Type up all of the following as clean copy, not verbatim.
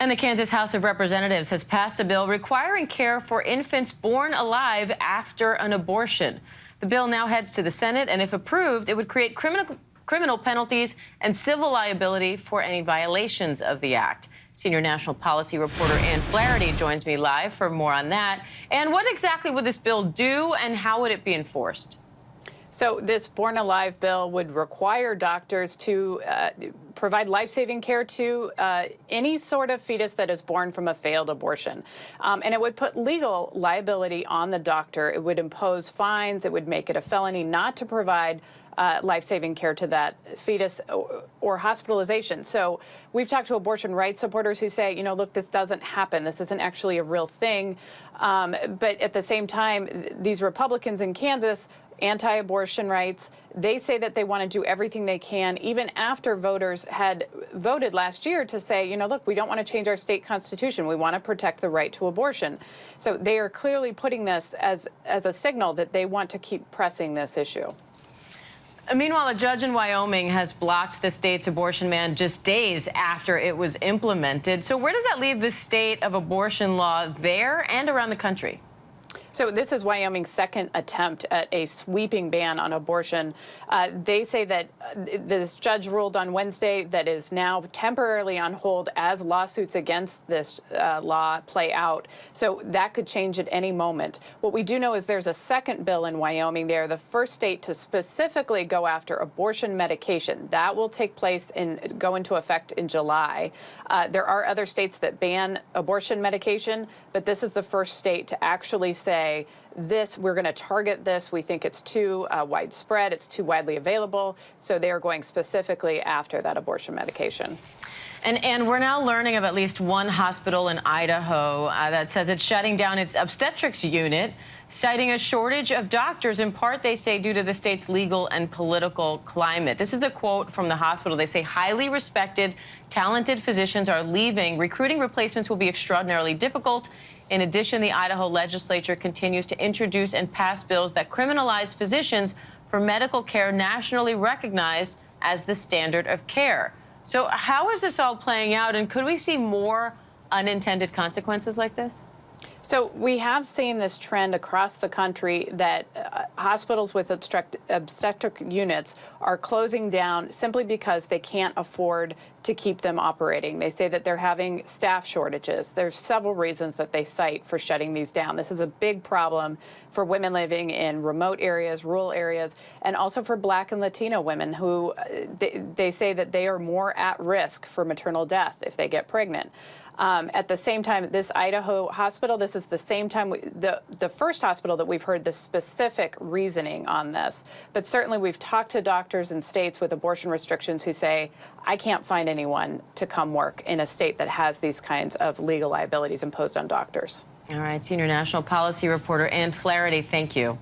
And the Kansas House of Representatives has passed a bill requiring care for infants born alive after an abortion. The bill now heads to the Senate, and if approved, it would create criminal penalties and civil liability for any violations of the act. Senior national policy reporter Ann Flaherty joins me live for more on that. And what exactly would this bill do, and how would it be enforced? So this Born Alive bill would require doctors to provide life-saving care to any sort of fetus that is born from a failed abortion. And it would put legal liability on the doctor. It would impose fines. It would make it a felony not to provide life-saving care to that fetus or hospitalization. So we've talked to abortion rights supporters who say, you know, look, this doesn't happen. This isn't actually a real thing. But at the same time, these Republicans in Kansas, anti-abortion rights, they say that they want to do everything they can, even after voters had voted last year to say, you know, look, we don't want to change our state constitution. We want to protect the right to abortion. So they are clearly putting this as a signal that they want to keep pressing this issue. Meanwhile, a judge in Wyoming has blocked the state's abortion ban just days after it was implemented. So where does that leave the state of abortion law there and around the country? So this is Wyoming's second attempt at a sweeping ban on abortion. They say that this judge ruled on Wednesday that is now temporarily on hold as lawsuits against this law play out. So that could change at any moment. What we do know is there's a second bill in Wyoming. They are the first state to specifically go after abortion medication. That will take place and go into effect in July. There are other states that ban abortion medication, but this is the first state to actually say, we're going to target this. We think it's too widespread. It's too widely available. So they are going specifically after that abortion medication. And we're now learning of at least one hospital in Idaho that says it's shutting down its obstetrics unit, citing a shortage of doctors, in part, they say, due to the state's legal and political climate. This is a quote from the hospital. They say highly respected, talented physicians are leaving. Recruiting replacements will be extraordinarily difficult. In addition, the Idaho legislature continues to introduce and pass bills that criminalize physicians for medical care nationally recognized as the standard of care. So how is this all playing out, and could we see more unintended consequences like this? So we have seen this trend across the country that hospitals with obstetric units are closing down simply because they can't afford to keep them operating. They say that they're having staff shortages. There's several reasons that they cite for shutting these down. This is a big problem for women living in remote areas, rural areas, and also for Black and Latino women who they say that they are more at risk for maternal death if they get pregnant. At the same time, this Idaho hospital, this is the same time, the first hospital that we've heard the specific reasoning on this. But certainly we've talked to doctors in states with abortion restrictions who say, I can't find anyone to come work in a state that has these kinds of legal liabilities imposed on doctors. All right, senior national policy reporter Ann Flaherty, thank you.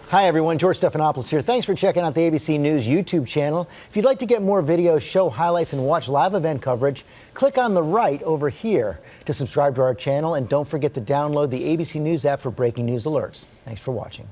Hi, everyone. George Stephanopoulos here. Thanks for checking out the ABC News YouTube channel. If you'd like to get more videos, show highlights, and watch live event coverage, click on the right over here to subscribe to our channel. And don't forget to download the ABC News app for breaking news alerts. Thanks for watching.